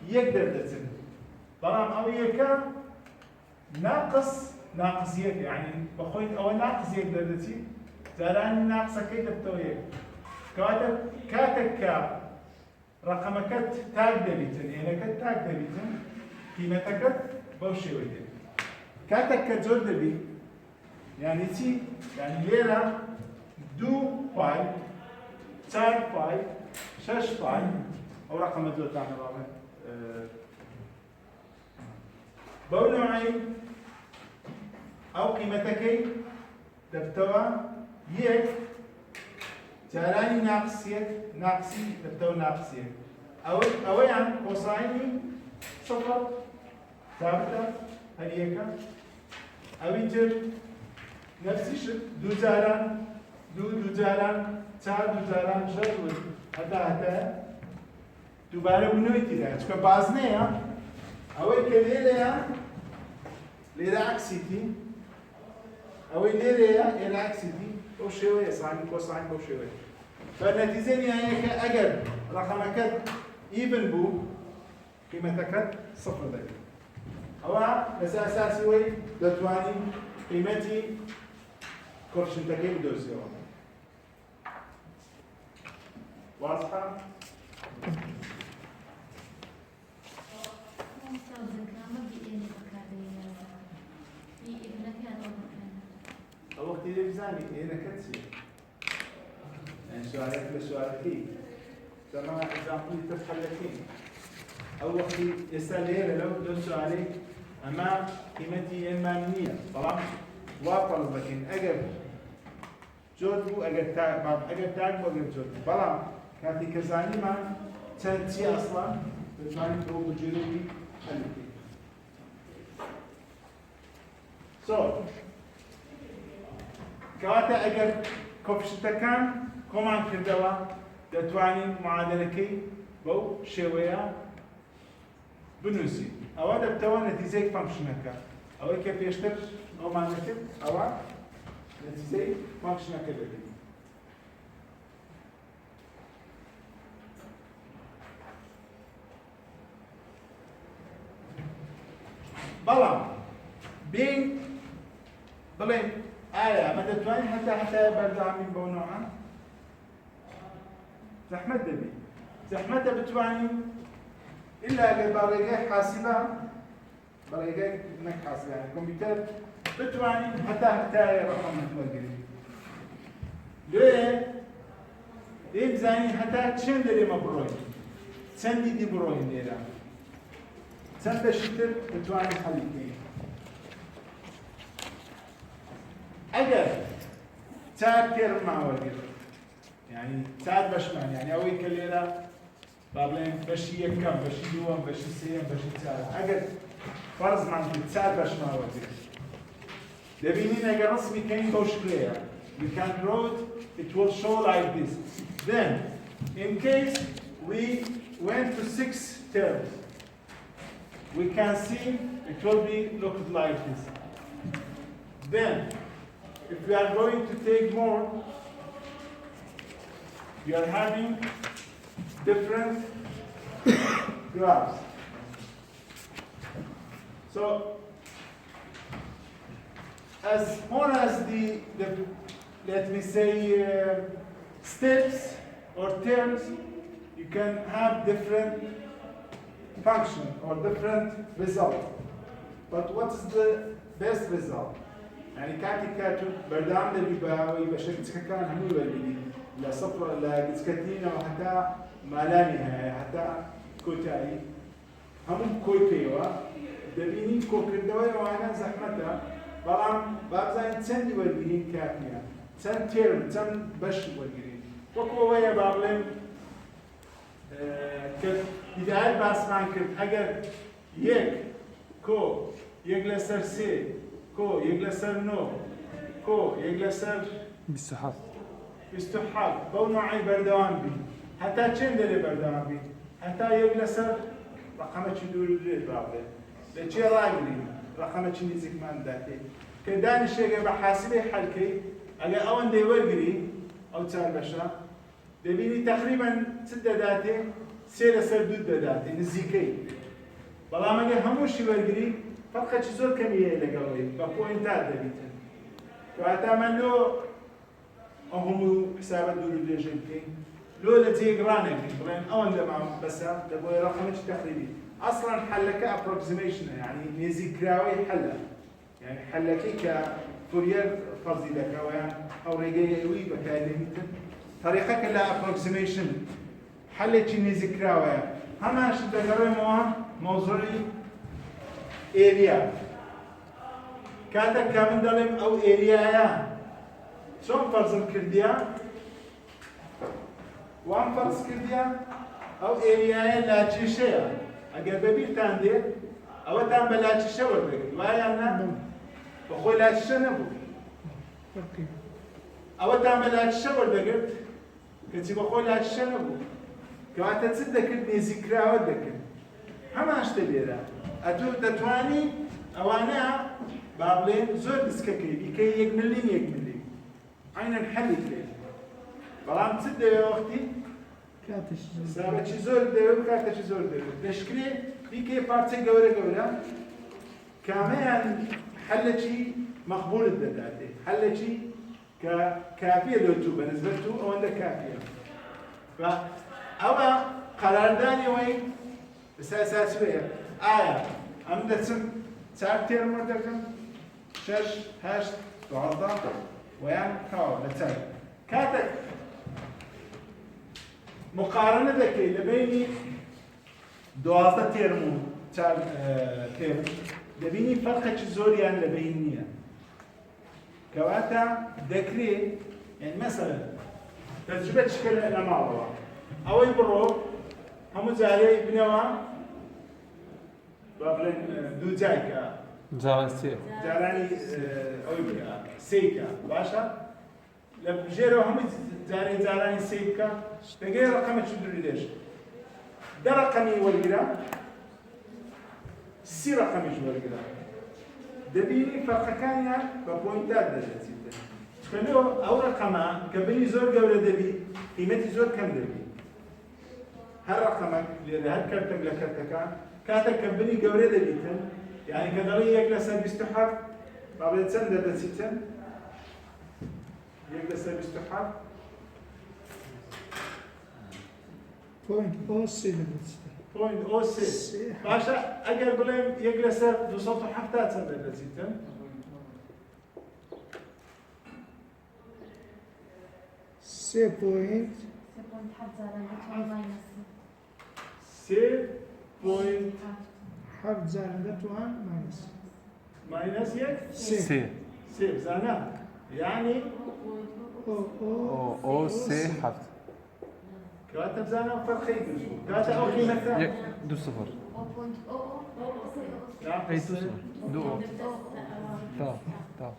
يقدر تسيطر طالما أو يكا ناقص يك يعني بخويت أو ناقص يقدر تسيطر زاراني ناقصة كي تبتويك كاتك رقمك تاج دبيتن إنك تاج دبيتن قيمتك بوشي ويتن كاتك زور دبي يعني تي يعني ليرة 2 باي 4 باي 6 باي أو رقم زور تعمل رقم بونوعي أو قيمتك تبتوى يك جاراني ناقصي تبتو ناقصي أو يعني كوسايني صفر ثابتة هليكا أو يجر نفس الشيء دو جاران دو جاران چار دو جاران شد هذا دوباره بنويتي ده چون بازنه أو كليلة ليرة عكسيتي أو ليرة إلى عكسيتي أو شوية ساين كوساين أو شوية فالنتيجة نهائية كأجر رقمك even بو قيمتك صفر ذلك أو بس أساسي وي دتواني قيمتي كورشنتكي بدوسي واضحة؟ الوقت اللي بزاني هنا كتسي يعني سؤالك لسؤالك تمام إكزامبل تتحلكين أو وقت يسأليه لو سؤالي أما قيمتي إيمانية طبعا وافر لكن أجر جود بو أجر تاج باب أجر تاج بو أجر جود بلام كانتي كزاني ما تنتي أصلا بتماني برو بجربي حلقي كواتا أجر كوفشتكان كمان كردوا دتواني معادلكي بو شوية بنوسي أو دبتوا نتيجة فانكشنكا أو كيف يشتر أو ما نكتب أو نتيجة فانكشنكا بدي بلام بين بلين آية ما دتواني حتى بردعمين بو نوعا زحمة دبي زحمة بتواني إلا بريقة حاسبة بريقة إنك حاسبة يعني كمبيوتر بتواني حتى رقم متوقعي ليه بزاني حتى تشن دري مبروي تشن دي بروي نيرا تشن تشتر بتواني حليتين أجر تاكر مع وقت يعني ساعات بشمل يعني أوي كليرة بابلين بشي يكم بشي دوام بشي سيم بشي ساعات أجر فرض معك ساعات بشمل وقت دبينين أجر رسمي كين بوش clear you can draw it, it will show like this then in case we went to 6 terms we can see it will be looked like this then if we are going to take more you are having different graphs. So, as more as the let me say, steps or terms, you can have different function or different result. But what is the best result? يعني كاتب بردام اللي بيبقى بشكل كان هم يولي لا صفر لا جسكتين أو حتى ما لا نهاية حتى كوتاي هم كوتيوا دبيني كوكردوي وانا زحمتها بلام بابزاين تسند يولي كافية تسند تيرم تسند بش يولي وكويا بابلين كبداية باسمان كرد أجر يك كو يجلسر سي كو يجلسر نو كو يجلسر بالسحاب استحاب بو نوعي بردوان بي حتى چند دلی بردوان بي حتى يجلسر رقمه چی دور دور بابده لچی راگلی رقمه چی نزیک من داتی که دانشی که بحاسبه حل کی اگه اون دی ورگری او تار بشا دبینی تقریبا 6 داتی 3 لسر 2 داتی نزیکی بلام اگه هموشی ورگری فرق چی زور کمیه لگوی با پوینتات دبیتن و حتی من لو هم حسابات دور الجنتين لولا زي جرانك بلين أول لما بس تبغى رقمك تقريبي أصلاً حلك approximation يعني نزي كراوي حلا يعني حلك كفورير فرضي لك أو رجعي وي بكايدين طريقة كلا approximation حلك نزي كراوي هما شو تقرأي موضوعي area كاتك كمان دلهم أو area شون فرض كرديا وان فرض كرديا او اريايا لا تشيشيا اگر ببير تاندي او تام بلا تشيشا ورد وايا انا بخو لا تشيشا نبو او تام بلا تشيشا ورد كنتي بخو لا تشيشا نبو كواتا تصدق ذكرى ودك هما اشتبيرا اتو تتواني اوانا بابلين زور دسككي بكي يكملين عين الحل كده بلام تصدق يا اختي كاتش سابت شي زور ده وكاتش زور ده تشكري بكي بارتي جوره كمان حل شي مقبول الدداتي حل شي كافيه لوتو بالنسبه له او عنده كافيه فأوا قرارداني وين اساسيه ام دتسم ساعتين مردكم شش هشت تعضى ويان كاو لتاي كاتك مقارنة ذكي لبيني دوازده ترمو ترم لبيني فرق زوريان لبينية كواتا ذكري يعني مثلا تجربة شكل أنا معه أو يبرو هم زاري بنوا بابلن دو جايكا جارسي جاراني أويبيا سيكا باشا لبجيرو هم زاراني سيكا تغير رقم تشدري ليش ده رقمي والقرا سي رقمي والقرا دبيني فرق كان ببوينتات درجة خلو أو رقما كبني زور قبل دبي قيمتي زور كم دبي هل رقمك اللي هل كرتك لكرتك كاتك كبني قبل دبي يعني كدري يجلس بيستحق قبل تسند ده ستة يجلس بيستحق بوينت او سي لبس بوينت او سي باشا اگر بلیم يجلس 270 سند ده ستة سي بوينت سي بوينت حرف زائدة 1 ماينس ماينس يك سي سي بزانا يعني او سي حفت كاتب زانا فرق يجوز كاتب او قيمتها دو صفر لا اي دو صفر دو او تا تا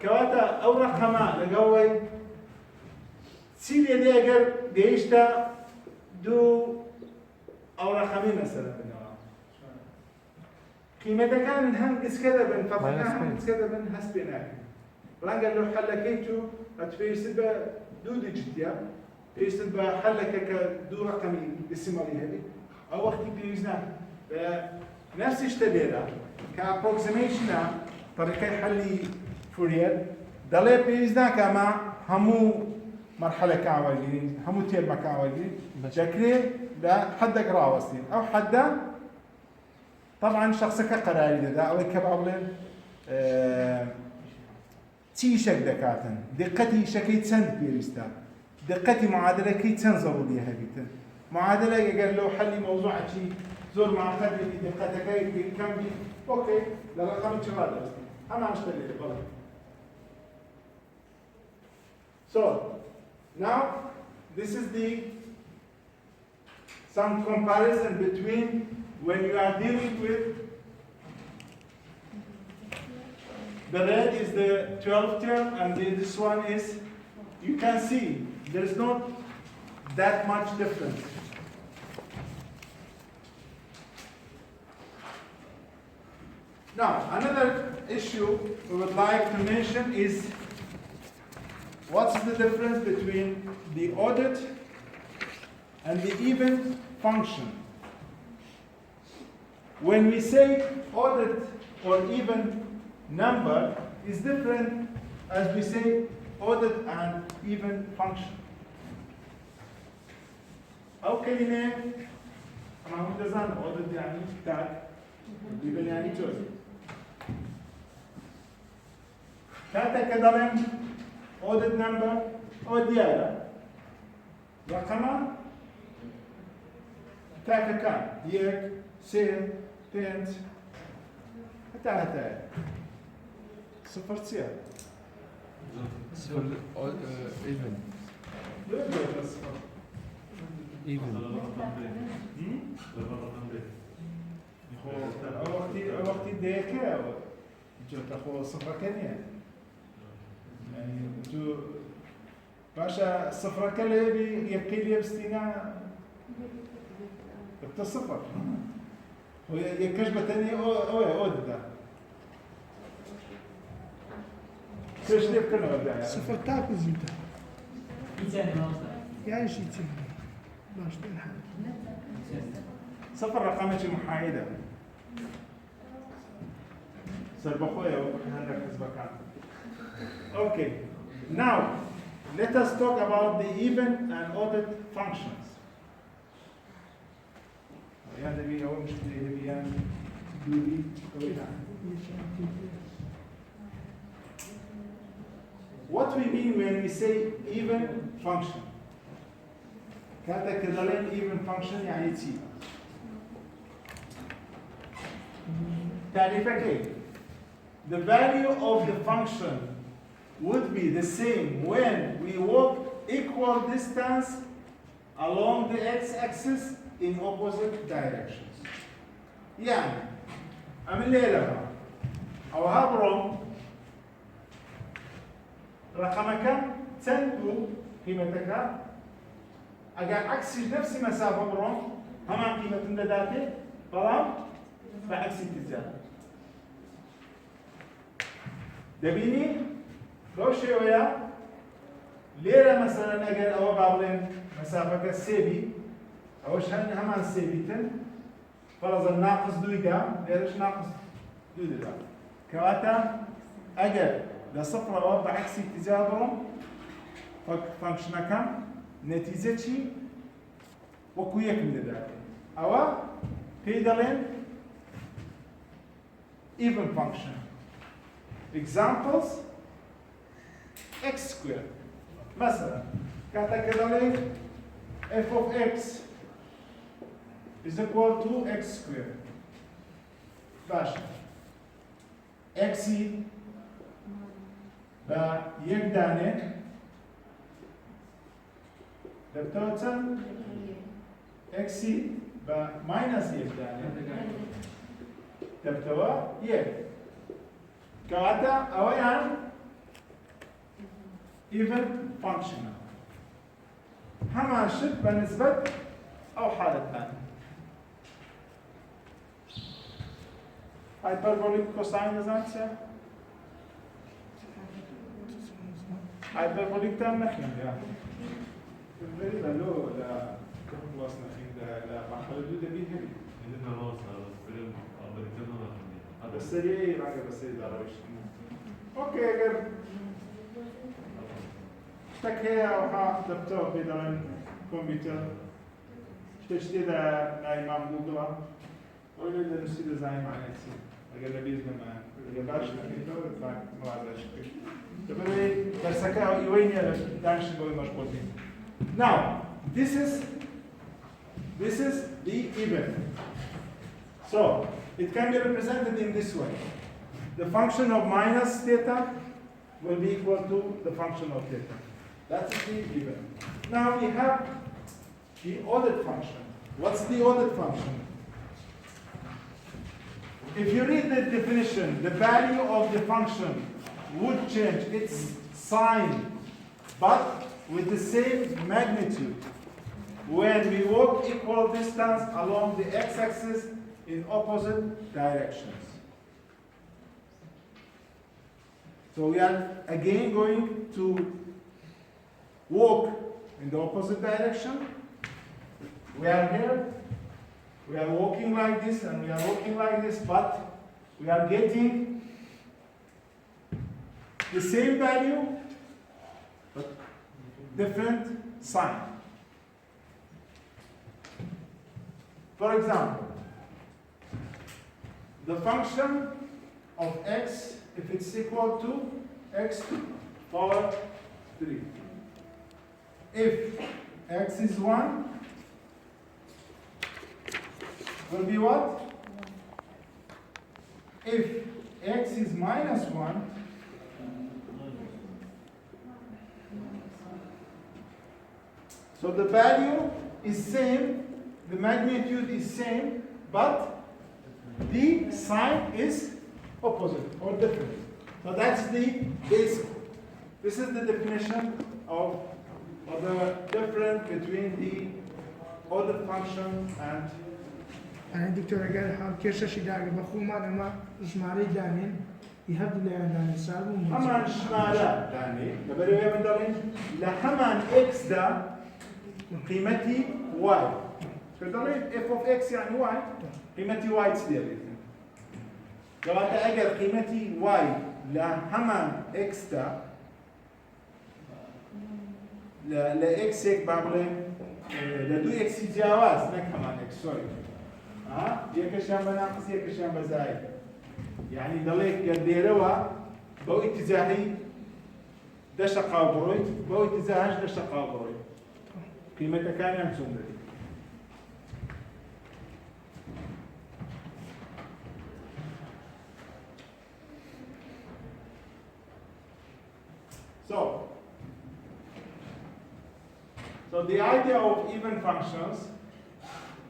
كواتا او رقما لقوي سيدي دي اگر ديشتا دو او رقمي مثلا قيمتها كان هم قس كذا بن فرقها هم قس كذا بن هسبناك لان قال له حلكيتو اتفيسب دو ديجيتيا يسب حلك كدو رقمي ديسيمالي هذه او وقت بيوزنا نفس اشتبيرا كابروكسيميشن طريقه حل فورير دلي بيوزنا كما همو مرحله كاولي همو تير مكاولي شكري لا حدك راوستين او حدا طبعا شخصك قراري ده او كبابلين تي شك دكاتن دقتي شكيت سند بيرستا دقتي معادله كي تنظروا لي هذه معادله قال له حلي موضوع شيء زور معقد لي دقتك كي كم بي اوكي لا رقم شغال انا اشتري والله so now this is the some comparison between when you are dealing with the red is the 12th term and this one is you can see there's not that much difference. Now, another issue we would like to mention is what's the difference between the ordered and the even function. When we say ordered or even number is different as we say ordered and even function. أو كلمة أنا هم دزان ordered يعني تاج even يعني جزء. كاتا كدرن ordered number أو ديالة رقمه تاكا كان يك سين بنت حتى صفر سير صفر even even وقتي ديكا جو تاخو صفر كنيا يعني جو باشا صفر كلي يبكي لي بستينا الصفر هو يكشبه تاني او ده كيش ليه كنا ولا صفر تاكو زيتا إنسان ما وصل يعني شيء تسمى باش بالحال صفر رقمش محايدة صار بخويا وحنا حسبك Okay, now let us talk about the even and ordered functions. يعني بي أول مشكلة هي يعني دودي What we mean when we say even function? كاتك كدلين even function يعني تي تعريفه كيف؟ The value of the function would be the same when we walk equal distance along the x-axis in opposite directions. يعني أعمل لي لها أو هبرم رقمك تندو قيمتك أجا عكسي نفس مسافة برم همان قيمة ذاتي طالما بعكس اتجاه دبيني لو شوية ليرة مثلا أجا أو بابلين مسافة سيبي أو شان همان سيبيتن فرض الناقص دويدا ليش ناقص دويدا كواتا أجا لصفر أو بعكس اتجاه برم فانكشنا كم نتيجة شيء وكويك من ذاتي أو بيدلين even function. Examples x squared. مثلا كاتكدلين f of x is equal to x squared. باش x با يك دانه بالتوتال x با minus يك دانه تبتوى يك كواتا أويان even functional هما شد بالنسبة أو حالة ثانية hyperbolic cosine resonance hyperbolic تام نخين يا غريبة لو لا كم وصلنا خين لا ما خلدوا دبي هبي عندنا نوصل بس ليه راجع بس ليه داروش اوكي غير تكيه او ها لابتوب بدون كمبيوتر تشتري ده ناي معمول ولا ده نسي ديزاين مع نفسي اگر بيز ما اگر باش كمبيوتر ما عادش تبري بس كا وين يا دانش بقول مشغولين now this is the event so it can be represented in this way. The function of minus theta will be equal to the function of theta. That's the event. Now we have the ordered function. What's the ordered function? If you read the definition, the value of the function would change its sign, but with the same magnitude when we walk equal distance along the x-axis in opposite directions. So we are again going to walk in the opposite direction. We are here, we are walking like this and we are walking like this, but we are getting the same value but different sign. For example, the function of x, if it's equal to x power 3. If x is 1, will be what? If x is minus 1, so the value is same, the magnitude is same, but the sign is opposite or different. So that's the basic. This is the definition of the difference between the ordered function and يعني دكتور قال حال كيش شيء داعي بخو ما لما جماري دانين يهبد لي عندنا سالم همان شمالا داني نبري ويا من دارين لهمان x دا قيمتي y. فدارين f of x يعني y قيمتي y تصير. لو أنت أجر قيمتي y لهمان x دا ل x هيك بعمله لدو x يتجاوز نك همان x سوري. يكشان بناقص يكشان بزايد يعني ضليك قديروا بو اتجاهي دشقا وبرويت بو اتجاهش دشقا وبرويت قيمتەکانیان چۆن دەبێت. So the idea of even functions,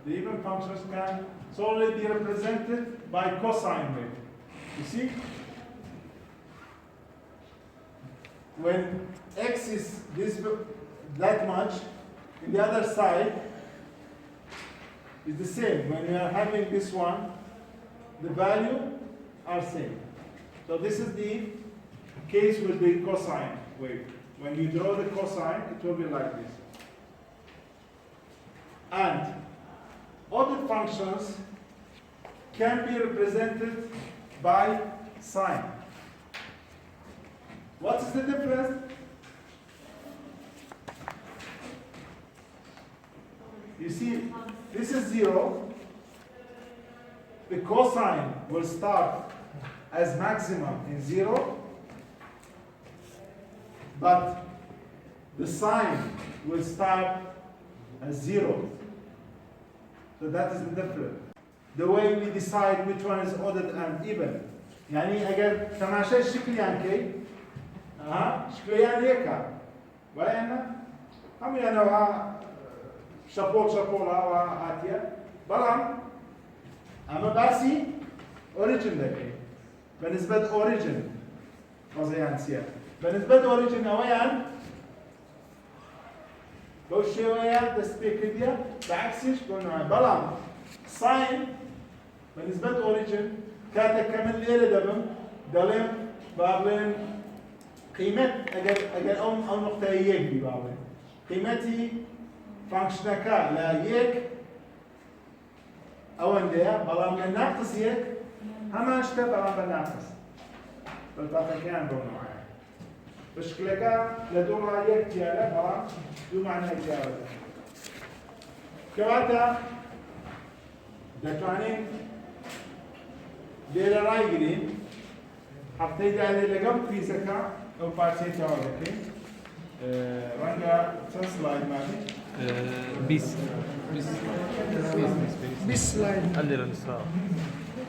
the even functions can solely be represented by cosine wave. You see? When x is that much, in the other side is the same. When you are having this one, the value are same. So this is the case with the cosine wave. When you draw the cosine, it will be like this. And other functions can be represented by sine. What is the difference? You see, this is 0. The cosine will start as maximum in 0, but the sine will start as 0. So that is the difference. The way we decide which one is odd and even. يعني अगर तमाशा شكليان كي شكليان يكا وين هم يعني شابول هاتيا بلام أما باسي origin دكي بالنسبة origin وزيان سيا بالنسبة origin أويان بوشي ويا دستيكديا بعكسش قلنا بلام ساين بالنسبة اوريجن كاتا كمان ليلة دبم دلم بابلين قيمة أجل أو نقطة يك ببابلين قيمتي فانكشنكا لا يك أو عندها بلام لناقص يك هما أشتا بلام بناقص بالباقي كان بونو بشكلك لدور يك جالة بلام دو معنى جالة كواتا دەتوانین لێرە ڕایگرین هەفتەی داهێ لەگەڵ کویزەکە ئەو پارچەی تەواو دەکەین ڕەنگە چەند سڵاید مانی؟ 20 سلايد. عندنا نسخة.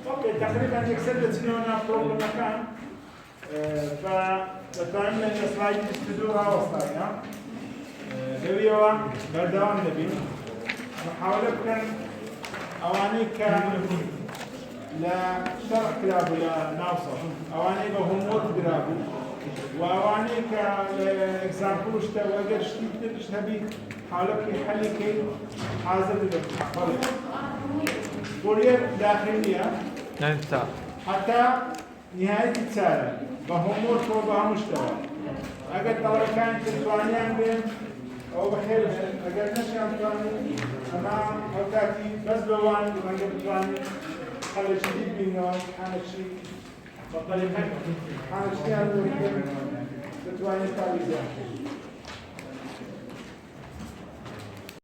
اوكي تقريبا يكسر دەچینەوە پرۆبلەمەکان دەتوانین لە سڵایدی 22 ڕاوەستاینە لەویەوە بەردەوام دەبین محاولە بکەن أواني كان لا شرح كلابو لا ناوصل أواني بهموت كلابو وأواني كإكزامبل شتا وأجر شتي تبي حالك يحل كي حاضر بالحل فورير داخلية نعم حتى نهاية السنة بهموت وبهمشتغل أجر طلع كان تلفانيان بين أو بحيل أجر نشان تواني أنا أوقاتي بس بوان وأنا بتواني حال شديد بينه حال شيء بطل يحب حال شيء هذا بتواني تابع